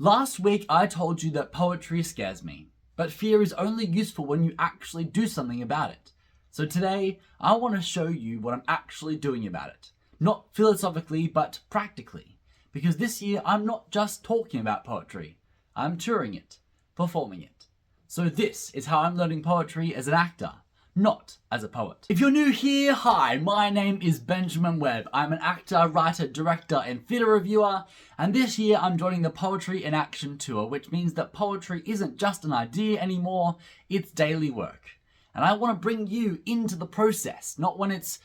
Last week I told you that poetry scares me, but fear is only useful when you actually do something about it. So today I want to show you what I'm actually doing about it. Not philosophically, but practically. Because this year I'm not just talking about poetry, I'm touring it, performing it. So this is how I'm learning poetry as an actor, not as a poet. If you're new here, hi, my name is Benjamin Webb. I'm an actor, writer, director, and theatre reviewer, and this year I'm joining the Poetry in Action Tour, which means that poetry isn't just an idea anymore, it's daily work. And I want to bring you into the process, not when it's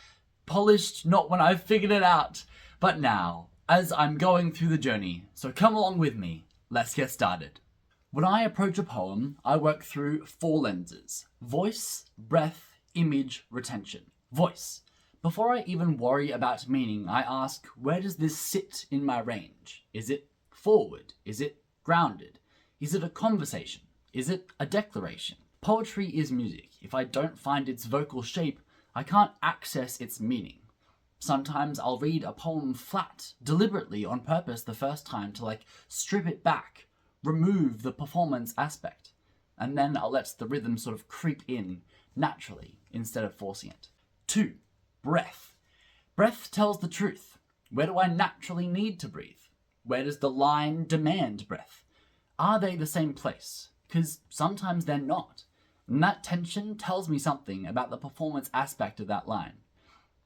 polished, not when I've figured it out, but now, as I'm going through the journey. So come along with me, let's get started. When I approach a poem, I work through 4 lenses: voice, breath, image, retention. Voice. Before I even worry about meaning, I ask, where does this sit in my range? Is it forward? Is it grounded? Is it a conversation? Is it a declaration? Poetry is music. If I don't find its vocal shape, I can't access its meaning. Sometimes I'll read a poem flat, deliberately on purpose the first time to strip it back, remove the performance aspect, and then I'll let the rhythm sort of creep in naturally instead of forcing it. 2. Breath. Breath tells the truth. Where do I naturally need to breathe? Where does the line demand breath? Are they the same place? Because sometimes they're not. And that tension tells me something about the performance aspect of that line.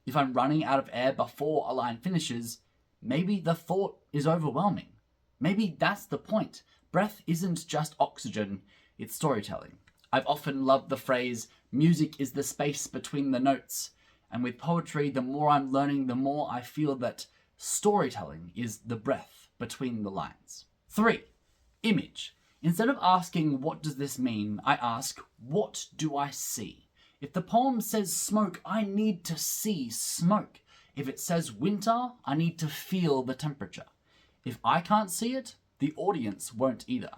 If I'm running out of air before a line finishes, maybe the thought is overwhelming. Maybe that's the point. Breath isn't just oxygen, it's storytelling. I've often loved the phrase, music is the space between the notes. And with poetry, the more I'm learning, the more I feel that storytelling is the breath between the lines. 3. Image. Instead of asking, what does this mean? I ask, what do I see? If the poem says smoke, I need to see smoke. If it says winter, I need to feel the temperature. If I can't see it, the audience won't either.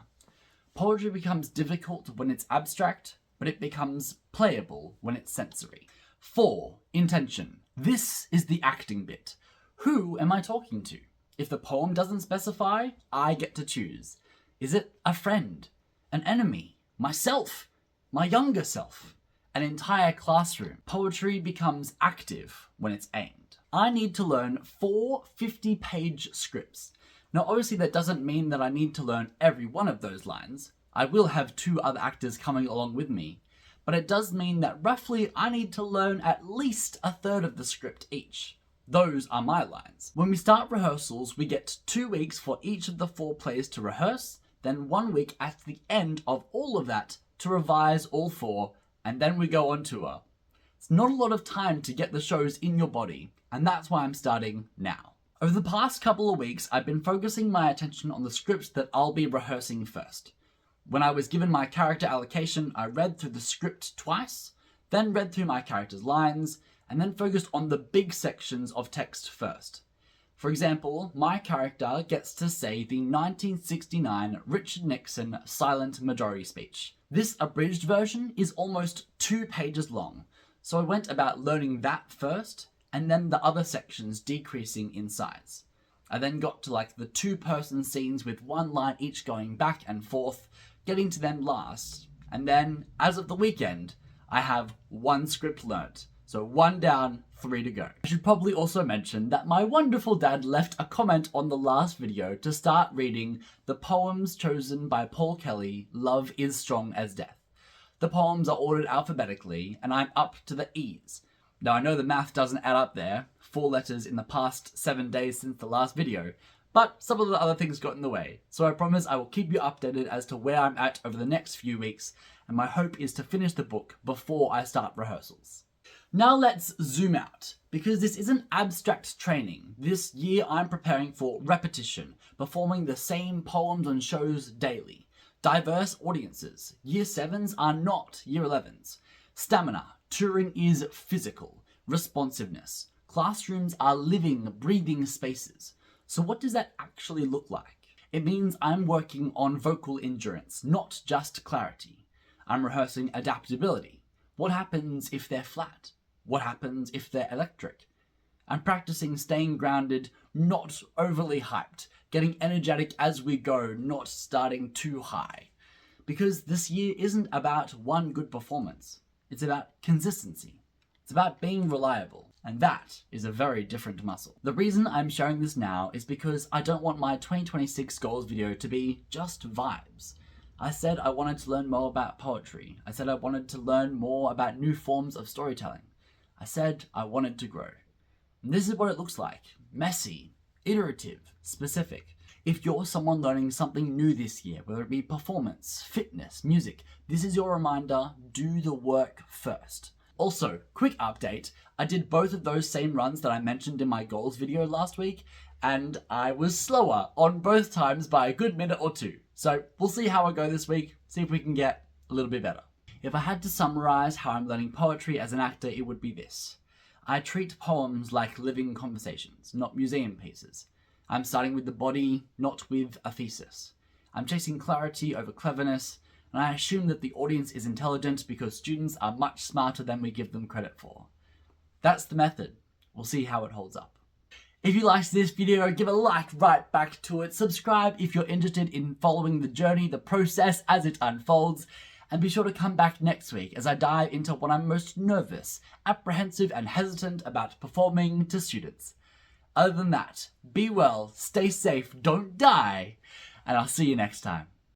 Poetry becomes difficult when it's abstract, but it becomes playable when it's sensory. 4. Intention. This is the acting bit. Who am I talking to? If the poem doesn't specify, I get to choose. Is it a friend? An enemy? Myself? My younger self? An entire classroom? Poetry becomes active when it's aimed. I need to learn 4 50-page scripts. Now obviously that doesn't mean that I need to learn every one of those lines. I will have 2 other actors coming along with me. But it does mean that roughly I need to learn at least a third of the script each. Those are my lines. When we start rehearsals, we get 2 weeks for each of the 4 plays to rehearse, then 1 week at the end of all of that to revise all 4, and then we go on tour. It's not a lot of time to get the shows in your body, and that's why I'm starting now. Over the past couple of weeks, I've been focusing my attention on the scripts that I'll be rehearsing first. When I was given my character allocation, I read through the script twice, then read through my character's lines, and then focused on the big sections of text first. For example, my character gets to say the 1969 Richard Nixon silent majority speech. This abridged version is almost 2 pages long, so I went about learning that first, and then the other sections decreasing in size. I then got to the 2-person scenes with 1 line each going back and forth, getting to them last, and then, as of the weekend, I have 1 script learnt. So 1 down, 3 to go. I should probably also mention that my wonderful dad left a comment on the last video to start reading the poems chosen by Paul Kelly, Love is Strong as Death. The poems are ordered alphabetically, and I'm up to the E's. Now I know the math doesn't add up there, 4 letters in the past 7 days since the last video, but some of the other things got in the way, so I promise I will keep you updated as to where I'm at over the next few weeks, and my hope is to finish the book before I start rehearsals. Now let's zoom out, because this isn't abstract training. This year I'm preparing for repetition, performing the same poems and shows daily. Diverse audiences. Year 7s are not Year 11s. Stamina. Touring is physical. Responsiveness. Classrooms are living, breathing spaces. So what does that actually look like? It means I'm working on vocal endurance, not just clarity. I'm rehearsing adaptability. What happens if they're flat? What happens if they're electric? I'm practicing staying grounded, not overly hyped, getting energetic as we go, not starting too high. Because this year isn't about one good performance. It's about consistency. It's about being reliable. And that is a very different muscle. The reason I'm sharing this now is because I don't want my 2026 goals video to be just vibes. I said I wanted to learn more about poetry. I said I wanted to learn more about new forms of storytelling. I said I wanted to grow. And this is what it looks like. Messy, iterative, specific. If you're someone learning something new this year, whether it be performance, fitness, music, this is your reminder, do the work first. Also, quick update, I did both of those same runs that I mentioned in my goals video last week, and I was slower on both times by a good minute or two. So we'll see how I go this week, see if we can get a little bit better. If I had to summarize how I'm learning poetry as an actor, it would be this. I treat poems like living conversations, not museum pieces. I'm starting with the body, not with a thesis. I'm chasing clarity over cleverness, and I assume that the audience is intelligent because students are much smarter than we give them credit for. That's the method. We'll see how it holds up. If you liked this video, give a like right back to it. Subscribe if you're interested in following the journey, the process as it unfolds. And be sure to come back next week as I dive into what I'm most nervous, apprehensive, and hesitant about performing to students. Other than that, be well, stay safe, don't die, and I'll see you next time.